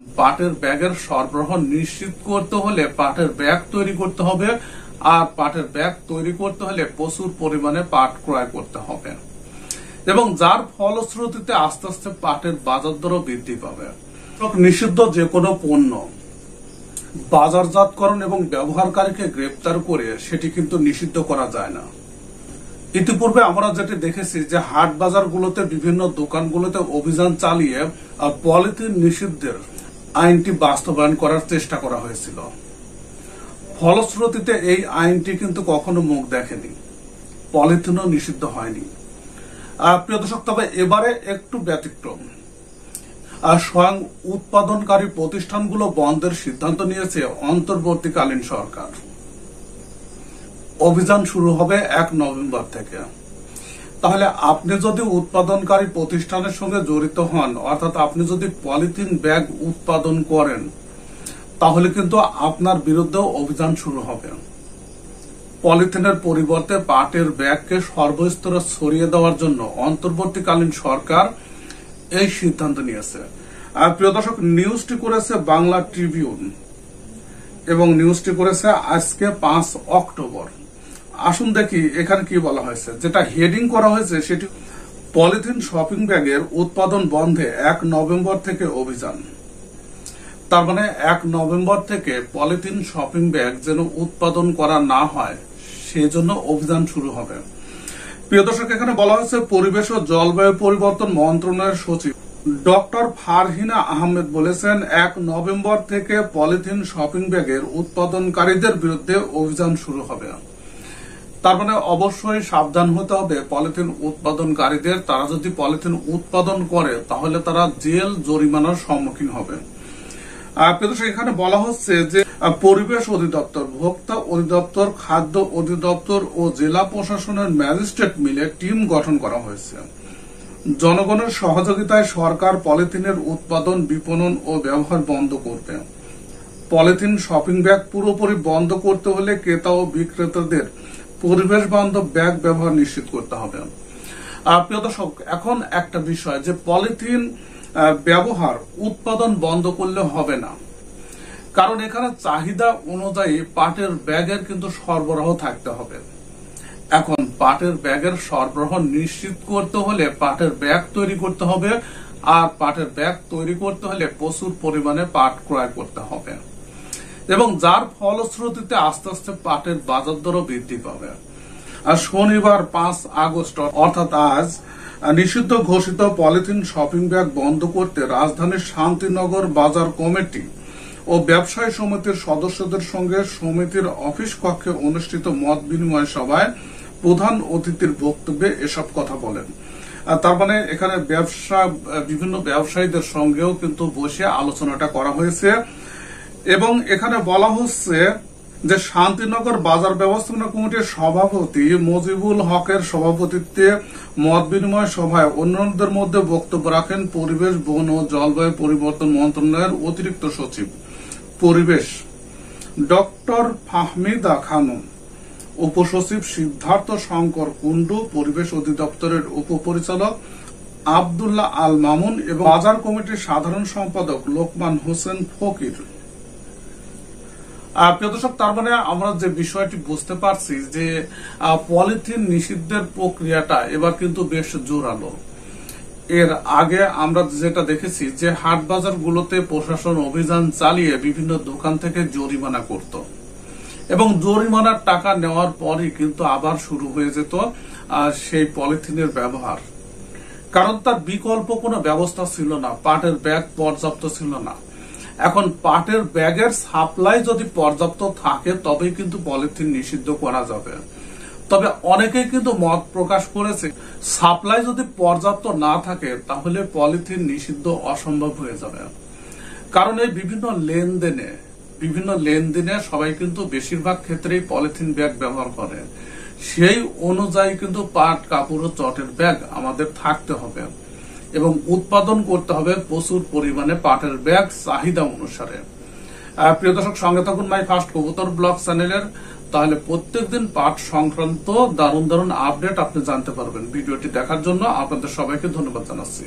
পাটের ব্যাগের সরবরাহ নিশ্চিত করতে হলে পাটের ব্যাগ তৈরি করতে হবে, আর পাটের ব্যাগ তৈরি করতে হলে প্রচুর পরিমাণে পাট ক্রয় করতে হবে, এবং যার ফলশ্রুতিতে আস্তে আস্তে পাটের বাজার দরও বৃদ্ধি পাবে। নিষিদ্ধ যে কোনো পণ্য বাজারজাতকরণ এবং ব্যবহারকারীকে গ্রেপ্তার করে সেটি কিন্তু নিষিদ্ধ করা যায় না। ইতিপূর্বে আমরা যেটি দেখেছি যে হাট বাজারগুলোতে বিভিন্ন দোকানগুলোতে অভিযান চালিয়ে পলিথিন নিষিদ্ধের আইনটি বাস্তবায়ন করার চেষ্টা করা হয়েছিল। ফলশ্রুতিতে এই আইনটি কিন্তু কখনো মুখ দেখেনি, পলিথিনও নিষিদ্ধ হয়নি। প্রিয় দর্শক, তবে এবারে একটু ব্যতিক্রম। স্বয়ং উৎপাদনকারী প্রতিষ্ঠানগুলো বন্ধের সিদ্ধান্ত নিয়েছে অন্তর্বর্তীকালীন সরকার। অভিযান শুরু হবে 1 নভেম্বর থেকে। তাহলে আপনি যদি উৎপাদনকারী প্রতিষ্ঠানের সঙ্গে জড়িত হন, অর্থাৎ আপনি যদি পলিথিন ব্যাগ উৎপাদন করেন, তাহলে কিন্তু আপনার বিরুদ্ধে অভিযান শুরু হবে। পলিথিনের পরিবর্তে পাটের ব্যাগকে সর্বস্তরে ছড়িয়ে দেওয়ার জন্য অন্তর্বর্তীকালীন সরকার এই সিদ্ধান্ত নিয়েছে। আর প্রিয় দর্শক, নিউজটি করেছে বাংলা ট্রিবিউন এবং নিউজটি করেছে আজকে 5 অক্টোবর। আসুন দেখি এখানে কি বলা হয়েছে। যেটা হেডিং করা হয়েছে সেটি পলিথিন শপিং ব্যাগের উৎপাদন বন্ধে 1 নভেম্বর থেকে অভিযান। তার মানে 1 নভেম্বর থেকে পলিথিন শপিং ব্যাগ যেন উৎপাদন করা না হয় সেজন্য অভিযান শুরু হবে। প্রিয় দর্শক, এখানে বলা হয়েছে পরিবেশ ও জলবায়ু পরিবর্তন মন্ত্রণালয়ের সচিব ডক্টর ফারহিনা আহমেদ বলেছেন 1 নভেম্বর থেকে পলিথিন শপিং ব্যাগের উৎপাদনকারীদের বিরুদ্ধে অভিযান শুরু হবে। তার মানে অবশ্যই সাবধান হতে হবে পলিথিন উৎপাদনকারীদের। তারা যদি পলিথিন উৎপাদন করে তাহলে তারা জেল জরিমানার সম্মুখীন হবে। এখানে বলা হচ্ছে যে পরিবেশ অধিদপ্তর, ভোক্তা অধিদপ্তর, খাদ্য অধিদপ্তর ও জেলা প্রশাসনের ম্যাজিস্ট্রেট মিলে টিম গঠন করা হয়েছে। জনগণের সহযোগিতায় সরকার পলিথিনের উৎপাদন, বিপণন ও ব্যবহার বন্ধ করবে। পলিথিন শপিং ব্যাগ পুরোপুরি বন্ধ করতে হলে ক্রেতা ও বিক্রেতাদের পরিবেশ বান্ধব ব্যাগ ব্যবহার নিশ্চিত করতে হবে। প্রিয় দর্শক, এখন একটা বিষয় যে পলিথিন ব্যবহার, উৎপাদন বন্ধ করলে হবে না, কারণ এখানে চাহিদা অনুযায়ী পাটের ব্যাগের কিন্তু সরবরাহ থাকতে হবে। এখন পাটের ব্যাগের সরবরাহ নিশ্চিত করতে হলে পাটের ব্যাগ তৈরি করতে হবে, আর পাটের ব্যাগ তৈরি করতে হলে প্রচুর পরিমাণে পাট ক্রয় করতে হবে, এবং যার ফলশ্রুতিতে আস্তে আস্তে পাটের বাজার দরও বৃদ্ধি পাবে। আর শনিবার 5 আগস্ট অর্থাৎ আজ নিষিদ্ধ ঘোষিত পলিথিন শপিং ব্যাগ বন্ধ করতে রাজধানীর শান্তিনগর বাজার কমিটি ও ব্যবসায়ী সমিতির সদস্যদের সঙ্গে সমিতির অফিস কক্ষে অনুষ্ঠিত মত বিনিময় সভায় প্রধান অতিথির বক্তব্যে এসব কথা বলেন। তার মানে এখানে বিভিন্ন ব্যবসায়ীদের সঙ্গেও কিন্তু বসে আলোচনাটা করা হয়েছে, এবং এখানে বলা হচ্ছে যে শান্তিনগর বাজার ব্যবস্থাপনা কমিটির সভাপতি মজিবুল হকের সভাপতিত্বে মত বিনিময় সভায় অন্যদের মধ্যে বক্তব্য রাখেন পরিবেশ, বন ও জলবায়ু পরিবর্তন মন্ত্রণালয়ের অতিরিক্ত সচিব পরিবেশ ডক্টর ফাহমিদা খানম, উপসচিব সিদ্ধার্থ শঙ্কর কুন্ডু, পরিবেশ অধিদপ্তরের উপপরিচালক আব্দুল্লাহ আল মামুন এবং বাজার কমিটির সাধারণ সম্পাদক লোকমান হোসেন ফকির। প্রিয় দর্শক, তার মানে আমরা যে বিষয়টি বুঝতে পারছি যে পলিথিন নিষিদ্ধের প্রক্রিয়াটা এবার কিন্তু বেশ জোরালো। এর আগে আমরা যেটা দেখেছি যে হাট বাজারগুলোতে প্রশাসন অভিযান চালিয়ে বিভিন্ন দোকান থেকে জরিমানা করত, এবং জরিমানার টাকা নেওয়ার পরই কিন্তু আবার শুরু হয়ে যেত সেই পলিথিনের ব্যবহার, কারণ তার বিকল্প কোনো ব্যবস্থা ছিল না, পাটের ব্যাগ পর্যাপ্ত ছিল না। এখন পাটের ব্যাগের সাপ্লাই যদি পর্যাপ্ত থাকে তবেই কিন্তু পলিথিন নিষিদ্ধ করা যাবে। তবে অনেকেই কিন্তু মত প্রকাশ করেছে সাপ্লাই যদি পর্যাপ্ত না থাকে তাহলে পলিথিন নিষিদ্ধ অসম্ভব হয়ে যাবে, কারণ এই বিভিন্ন লেনদেনে সবাই কিন্তু বেশিরভাগ ক্ষেত্রেই পলিথিন ব্যাগ ব্যবহার করে। সেই অনুযায়ী কিন্তু পাট, কাপড় ও চটের ব্যাগ আমাদের থাকতে হবে, এবং উৎপাদন করতে হবে প্রচুর পরিমাণে পাটের ব্যাগ চাহিদা অনুসারে। প্রিয় দর্শক, সঙ্গে থাকুন মাই ফার্স্ট কবুতর ব্লগ চ্যানেলের, তাহলে প্রত্যেকদিন পাট সংক্রান্ত দারুণ দারুণ আপডেট আপনি জানতে পারবেন। ভিডিওটি দেখার জন্য আপনাদের সবাইকে ধন্যবাদ জানাচ্ছি।